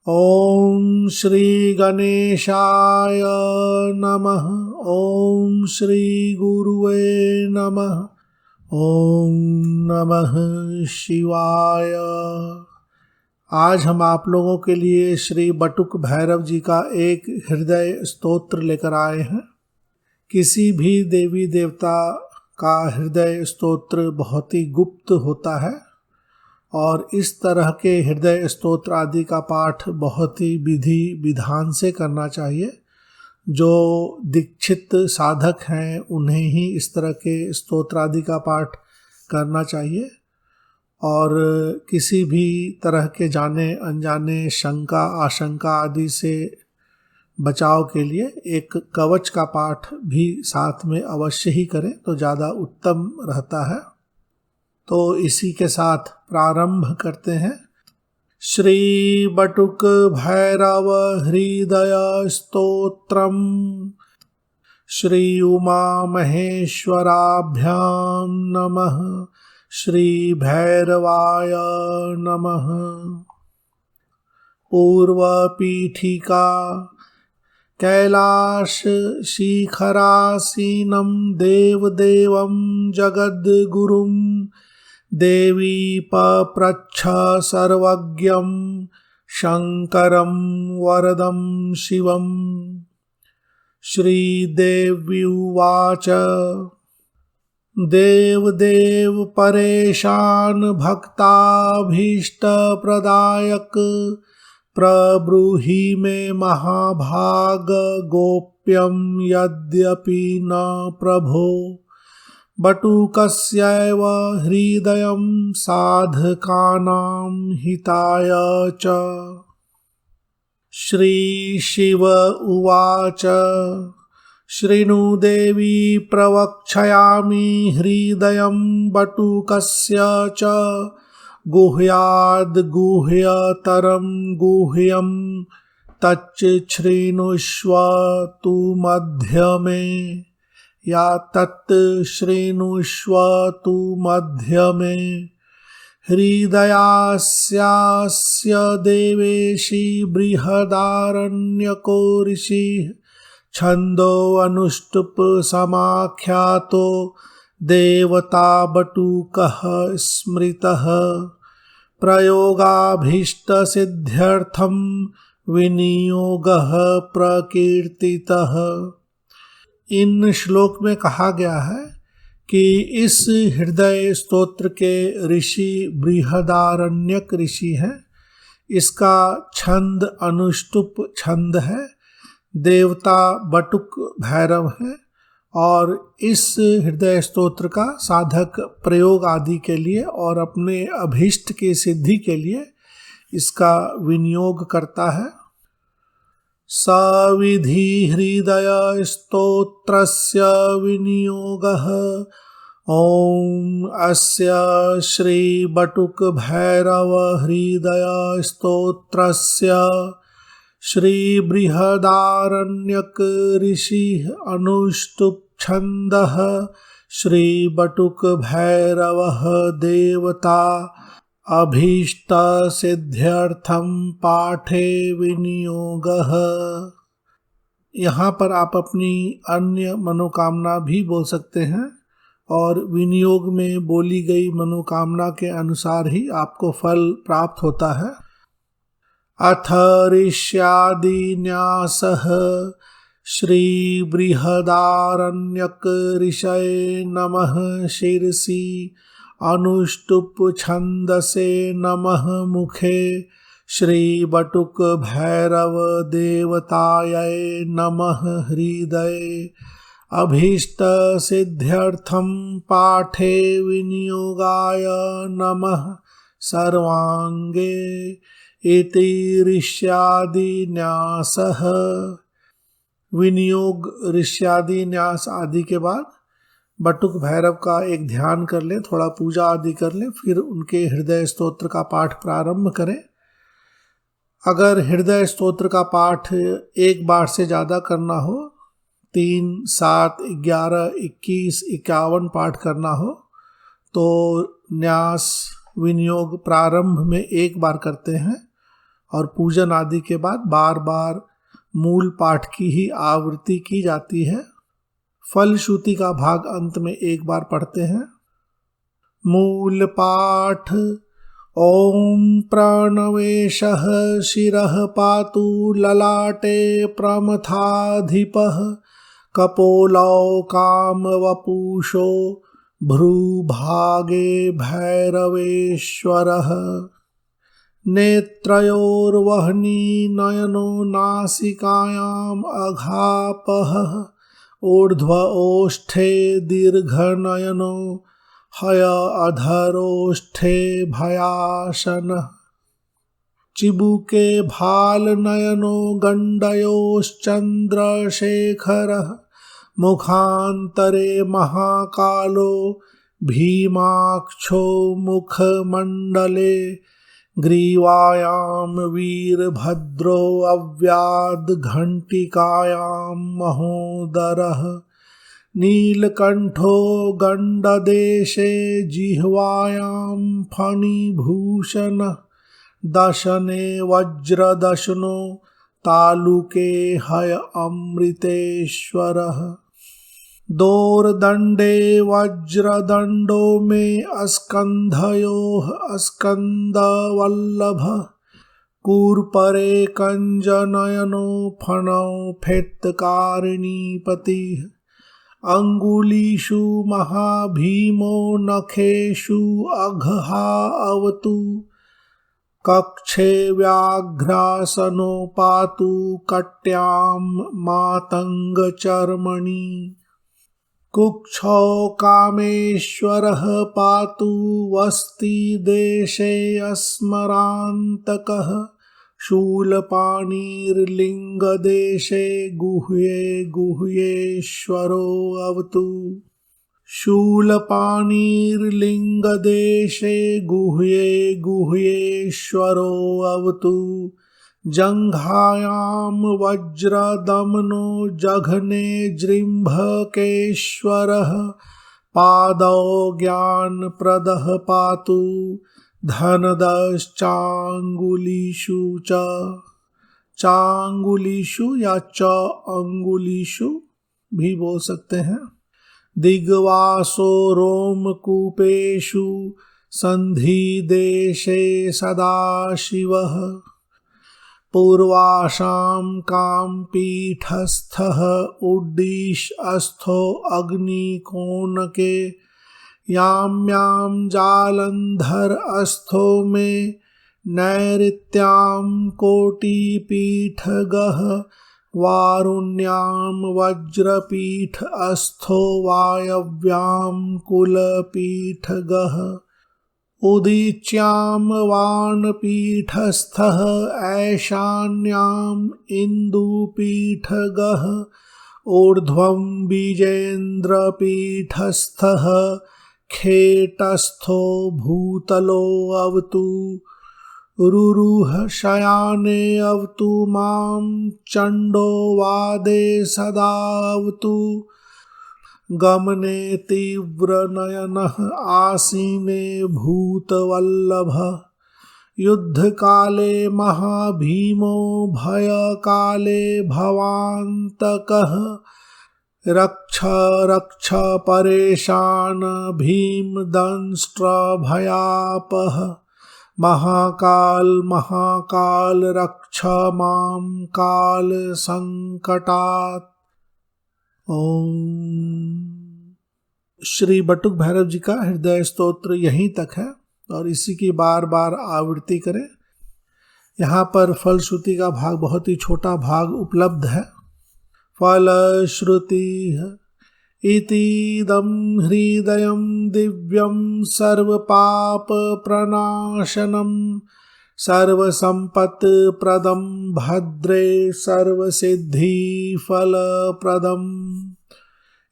ओम श्री गणेशाय नमः। ओम श्री गुरुवे नमः। ओम नमः शिवाय। आज हम आप लोगों के लिए श्री बटुक भैरव जी का एक हृदय स्तोत्र लेकर आए हैं। किसी भी देवी देवता का हृदय स्तोत्र बहुत ही गुप्त होता है और इस तरह के हृदय स्तोत्र आदि का पाठ बहुत ही विधि विधान से करना चाहिए। जो दीक्षित साधक हैं उन्हें ही इस तरह के स्तोत्र आदि का पाठ करना चाहिए और किसी भी तरह के जाने अनजाने शंका आशंका आदि से बचाव के लिए एक कवच का पाठ भी साथ में अवश्य ही करें तो ज़्यादा उत्तम रहता है। तो इसी के साथ प्रारंभ करते हैं। श्री बटुक भैरव हृदय स्तोत्रम। श्री उमा महेश्वराभ्यां नमः। श्री भैरवाय नमः। पूर्व पीठिका। कैलाश शिखरासीनं देवदेवं जगद्गुरुं देवी पप्रच्छ सर्वज्ञं शंकरं वरदं शिवं। श्रीदेव्युवाच देवदेव परेशान भक्ताभीष्टप्रदायक प्रब्रूहि मे महाभाग गोप्यं यद्यपि न प्रभो। बटुकस्यैव हृदयं साधकानां हिताय च। श्री शिव उवाच शृणु देवी प्रवक्ष्यामि हृदयं बटुकस्य च गुह्याद् गुह्यतरं गुह्यं तच्च शृणुष्व तु मध्यमे। या तत् शृणुष्व तु मध्यमे। हृदयास्यास्य देवेशि बृहदारण्यको ऋषिः छन्दो अनुष्टुप् समाख्यातो देवता बटुकः स्मृतः। प्रयोगाभीष्टसिद्ध्यर्थं विनियोगः प्रकीर्तितः। इन श्लोक में कहा गया है कि इस हृदय स्तोत्र के ऋषि बृहदारण्यक ऋषि हैं। इसका छंद अनुष्टुप छंद है। देवता बटुक भैरव हैं और इस हृदय स्तोत्र का साधक प्रयोग आदि के लिए और अपने अभीष्ट की सिद्धि के लिए इसका विनियोग करता है। सविधि हृदय स्तोत्रस्य विनियोगः। ओम अस्य श्री बटुक भैरव हृदय स्तोत्रस्य श्री बृहदारण्यक ऋषि अनुष्टुप छन्दः श्री बटुक भैरवः देवता अभीष्ट सिद्ध्यर्थम पाठे विनियोगः। यहाँ पर आप अपनी अन्य मनोकामना भी बोल सकते हैं और विनियोग में बोली गई मनोकामना के अनुसार ही आपको फल प्राप्त होता है। अथ ऋष्यादि न्यासः। श्री बृहदारण्यक ऋषये नमः शिरसि अनुष्टुप छंदसे नमः मुखे। श्री बटुक भैरव देवतायै नमः हृदये अभीष्ट सिद्ध्यर्थं पाठे विनियोगाय नमः सर्वांगे। इति ऋष्यादि न्यासः। विनियोग ऋष्यादि न्यास आदि के बाद बटुक भैरव का एक ध्यान कर लें, थोड़ा पूजा आदि कर लें, फिर उनके हृदय स्तोत्र का पाठ प्रारंभ करें। अगर हृदय स्तोत्र का पाठ एक बार से ज़्यादा करना हो, 3, 7, 11, 21, 51 पाठ करना हो तो न्यास विनियोग प्रारंभ में एक बार करते हैं और पूजन आदि के बाद बार बार मूल पाठ की ही आवृत्ति की जाती है। फलश्रुति का भाग अंत में एक बार पढ़ते हैं। मूल पाठ। ओम प्रणवेशः शिरः पातु ललाटे प्रमथाधिपः कपोलौ कामवपुषो भ्रूभागे भैरवेश्वरः नेत्रयोर्वह्नि नयनो नासिकायाम् अघापः ऊर्ध्व ओष्ठे दीर्घनयनो हय अधरोष्ठे भयाशनः चिबुके भाल नयनो गण्डयोश्चन्द्रशेखरः मुखान्तरे महाकालो भीमाक्षो मुखमण्डले ग्रीवायां वीरभद्रो अव्याद्घण्टिकायां महोदरः नीलकण्ठो गण्डदेशे जिह्वायां फणिभूषणः दशने वज्रदशनो तालुके हय अमृतेश्वरः दोर्दण्डे वज्रदण्डो मे स्कन्धयोः स्कन्दवल्लभः कूर्परे कञ्जनयनो फणौ फेत्कारिणीपतिः अङ्गुलीषु महाभीमो नखेषु अघहा अवतु कक्षे व्याघ्रासनो पातु कट्यां मातङ्गचर्मणि कुक्षौ कामेश्वरः पातु वस्तिदेशे स्मरान्तकः शूलपाणिर्लिङ्गदेशे गुह्ये गुह्येश्वरो अवतु शूलपाणिर्लिङ्गदेशे गुह्ये गुह्येश्वरो अवतु जङ्घायां वज्रदमनो जघने जृम्भकेश्वरः पादौ ज्ञानप्रदः पातु धनदश्चाङ्गुलीषु च चांगुलीषु या च अंगुलीषु भी बोल सकते हैं। दिग्वासो रोमकूपेषु संधिदेशे सदाशिवः पूर्वाशां कामपीठस्थः उड्डीषस्थो अग्निकोणके याम्यां जालन्धरस्थो मे नैऋत्यां कोटिपीठगः वारुण्यां वज्रपीठस्थो वायव्यां कुलपीठगः उदीच्यां वानपीठस्थः ऐशान्यां इन्दुपीठगः ऊर्ध्वं बीजेन्द्रपीठस्थः खेटस्थो भूतलो अवतु रुरुह शयाने अवतु मां चण्डो वादे सदा अवतु गमने तीव्रनयनः आसीने भूतवल्लभः युद्धकाले महाभीमो भयकाले भवान्तकः रक्ष रक्ष परेशान भीमदंष्ट्रभयापः महाकाल महाकाल रक्ष मां काल संकटात्। ओम। श्री बटुक भैरव जी का हृदय स्तोत्र यहीं तक है और इसी की बार बार आवृत्ति करें। यहाँ पर फलश्रुति का भाग बहुत ही छोटा भाग उपलब्ध है। फलश्रुति इतीदं हृदयं दिव्यं सर्वपाप प्रणाशनं सर्वसम्पत्प्रदं भद्रे सर्वसिद्धिफलप्रदम्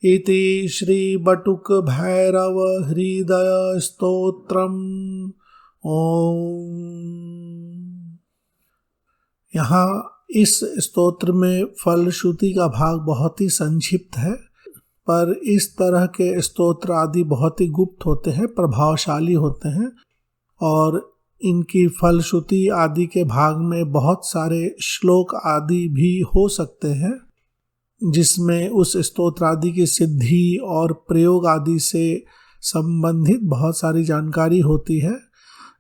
इति श्री बटुक भैरव हृदय स्तोत्रम्। ओम। यहाँ इस स्तोत्र में फलश्रुति का भाग बहुत ही संक्षिप्त है, पर इस तरह के स्तोत्र आदि बहुत ही गुप्त होते हैं, प्रभावशाली होते हैं और इनकी फलश्रुति आदि के भाग में बहुत सारे श्लोक आदि भी हो सकते हैं, जिसमें उस स्तोत्र आदि की सिद्धि और प्रयोग आदि से संबंधित बहुत सारी जानकारी होती है।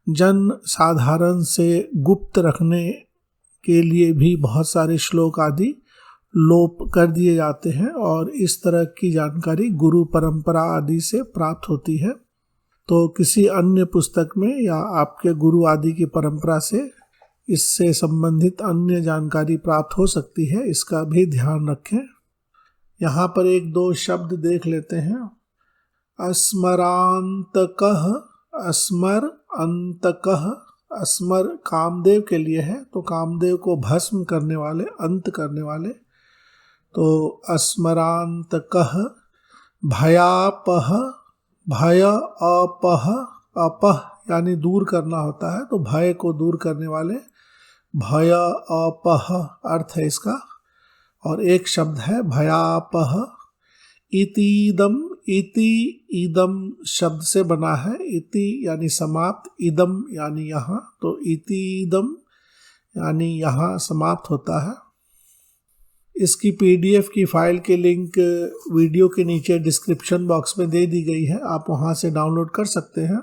जन साधारण से गुप्त रखने के लिए भी बहुत सारे श्लोक आदि लोप कर दिए जाते हैं और इस तरह की जानकारी गुरु परंपरा आदि से प्राप्त होती है। तो किसी अन्य पुस्तक में या आपके गुरु आदि की परंपरा से इससे संबंधित अन्य जानकारी प्राप्त हो सकती है, इसका भी ध्यान रखें। यहाँ पर एक दो शब्द देख लेते हैं। अस्मरांतकः, अस्मर अंतकः। अस्मर कामदेव के लिए है, तो कामदेव को भस्म करने वाले, अंत करने वाले। तो अस्मरांतकः। भयापह, भय अपह, अपह यानी दूर करना होता है, तो भय को दूर करने वाले, भय अपह अर्थ है इसका। और एक शब्द है भयापह। इतीदम, इति इदम शब्द से बना है। इति यानी समाप्त, इदम यानी यहाँ, तो इतीदम यानी यहाँ समाप्त होता है। इसकी PDF की फाइल की लिंक वीडियो के नीचे डिस्क्रिप्शन बॉक्स में दे दी गई है, आप वहाँ से डाउनलोड कर सकते हैं।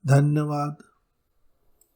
धन्यवाद।